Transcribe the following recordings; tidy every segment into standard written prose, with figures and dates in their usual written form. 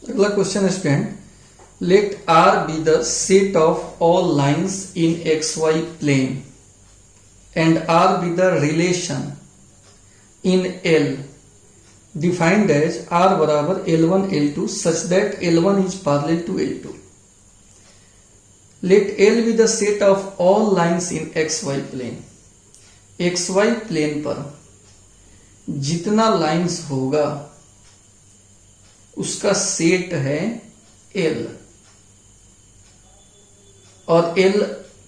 अगला question student, let R be the set of all lines in X Y plane and R be the relation in L defined as R बराबर L1 L2 such that L1 is parallel to L2. Let L be the set of all lines in X Y plane. X Y plane पर जितना lines होगा उसका set है L, और L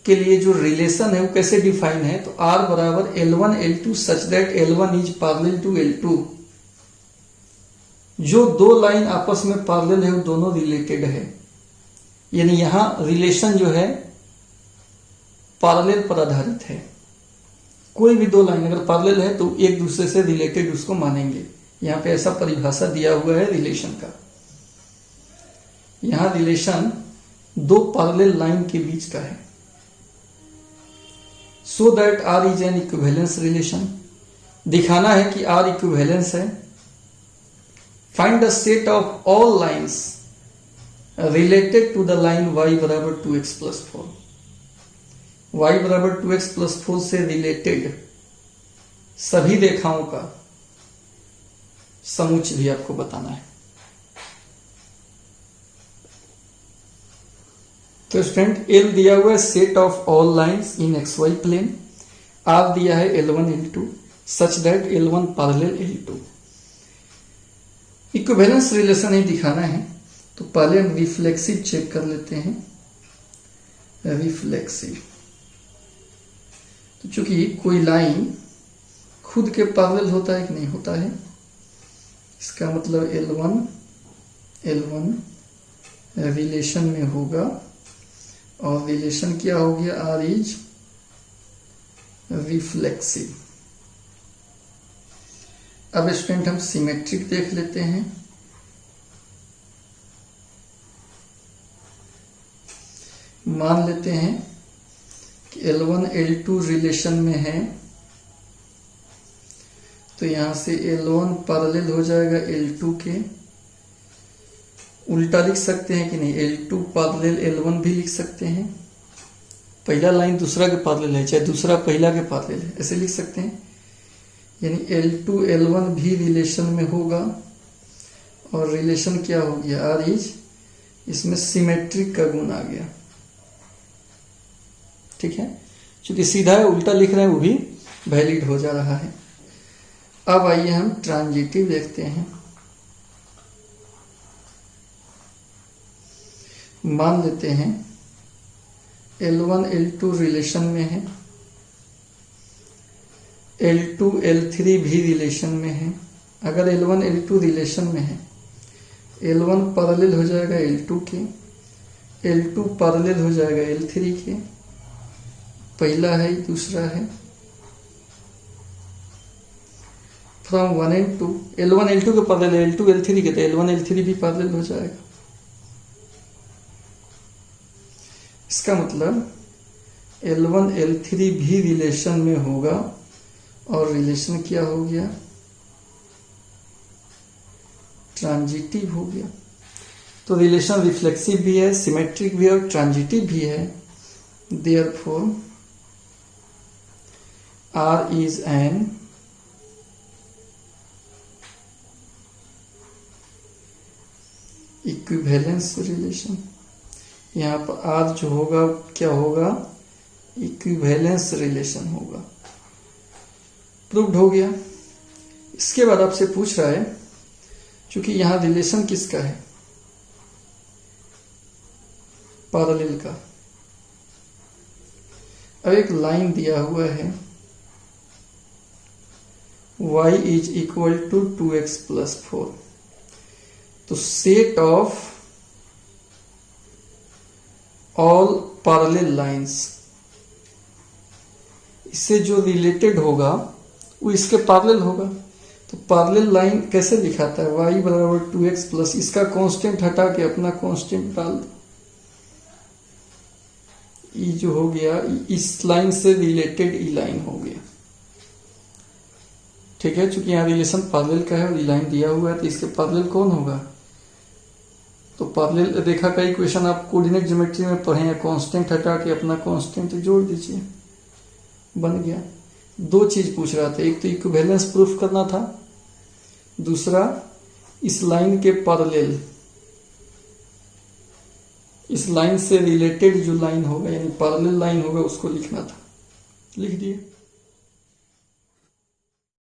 के लिए जो रिलेशन है वो कैसे डिफाइन है, तो R बराबर L1 L2 such that L1 is parallel to L2. जो दो लाइन आपस में पैरेलल है वो दोनों रिलेटेड है, यानी यहां रिलेशन जो है पैरेलल पर आधारित है. कोई भी दो लाइन अगर पैरेलल है तो एक दूसरे से रिलेटेड उसको मानेंगे. यहां पे ऐसा परिभाषा दिया हुआ है रिलेशन का. यहां रिलेशन दो पैरेलल लाइन के बीच का है. So that R is an equivalence relation. दिखाना है कि आर इक्विवेलेंस है. Find the set of all lines related to the line y बराबर 2x प्लस 4. y बराबर 2x प्लस 4 से रिलेटेड सभी रेखाओं का समुच्चय भी आपको बताना है. तो स्टूडेंट L दिया हुआ है set of all lines in X Y plane. R दिया है L1 L2 such that L1 parallel L2. Equivalence relation ही दिखाना है, तो पहले हम रिफ्लेक्सिव चेक कर लेते हैं. रिफ्लेक्सिव, तो चूंकि कोई लाइन खुद के पैरेलल होता है कि नहीं होता है, इसका मतलब L1 रिलेशन में होगा, और रिलेशन क्या हो गया, R इज रिफ्लेक्सिव. अब स्टूडेंट हम सिमेट्रिक देख लेते हैं. मान लेते हैं कि L1 L2 रिलेशन में है, तो यहां से L1 पैरेलल हो जाएगा L2 के. उल्टा लिख सकते हैं कि नहीं, L2 पैरेलल L1 भी लिख सकते हैं. पहला लाइन दूसरा के पैरेलल है, चाहे दूसरा पहला के पैरेलल है, ऐसे लिख सकते हैं. यानी L2 L1 भी रिलेशन में होगा, और रिलेशन क्या हो गया, R इज, इसमें सिमेट्रिक का गुण आ गया. ठीक है, क्योंकि सीधा है उल्टा लिख रहे हैं वो भी वैलिड हो जा रहा है. अब आइए हम ट्रांजिटिव देखते हैं. मान लेते हैं L1 L2 रिलेशन में है, L2 L3 भी रिलेशन में है. अगर L1 L2 रिलेशन में है, L1 पैरेलल हो जाएगा L2 के, L2 पैरेलल हो जाएगा L3 के. पहला है, दूसरा है. फ्रॉम 1 and 2, L1 L2 के पैरेलल है, L2 L3 के, तो L1 L3 भी पैरेलल हो जाएगा. इसका मतलब L1 L3 भी रिलेशन में होगा, और रिलेशन क्या हो गया, ट्रांजिटिव हो गया. तो रिलेशन रिफ्लेक्सिव भी है, सिमेट्रिक भी है, और ट्रांजिटिव भी है. Therefore R is an equivalence relation. यहां पर R जो होगा क्या होगा, इक्विवेलेंस रिलेशन होगा. प्रूव्ड हो गया. इसके बाद आपसे पूछ रहा है, क्योंकि यहां रिलेशन किसका है, पैरेलल का. अब एक लाइन दिया हुआ है, y is equal to 2x plus 4. तो set of all parallel lines, इससे जो रिलेटेड होगा वो इसके पैरेलल होगा. तो पैरेलल लाइन कैसे दिखाता है, y बराबर 2x प्लस, इसका कांस्टेंट हटा के अपना कांस्टेंट डाल दो. ई जो हो गया, इस लाइन से रिलेटेड ई लाइन हो गया. ठीक है, चूंकि यहाँ रिलेशन पैरेलल का है और ये लाइन दिया हुआ है, तो इसके पैरेलल कौन होगा, तो पैरेलल रेखा का इक्वेशन आप कोऑर्डिनेट ज्योमेट्री में पढ़े हैं, कांस्टेंट हटा के अपना कांस्टेंट जोड़ दीजिए, बन गया। दो चीज पूछ रहा था, एक तो इक्विवेलेंस प्रूफ करना था, दूसरा इस लाइन के पैरेलल, इस लाइन से रिलेटेड जो लाइन होगा यानी पैरेलल लाइन होगा उसको लिखना था, लिख दिए।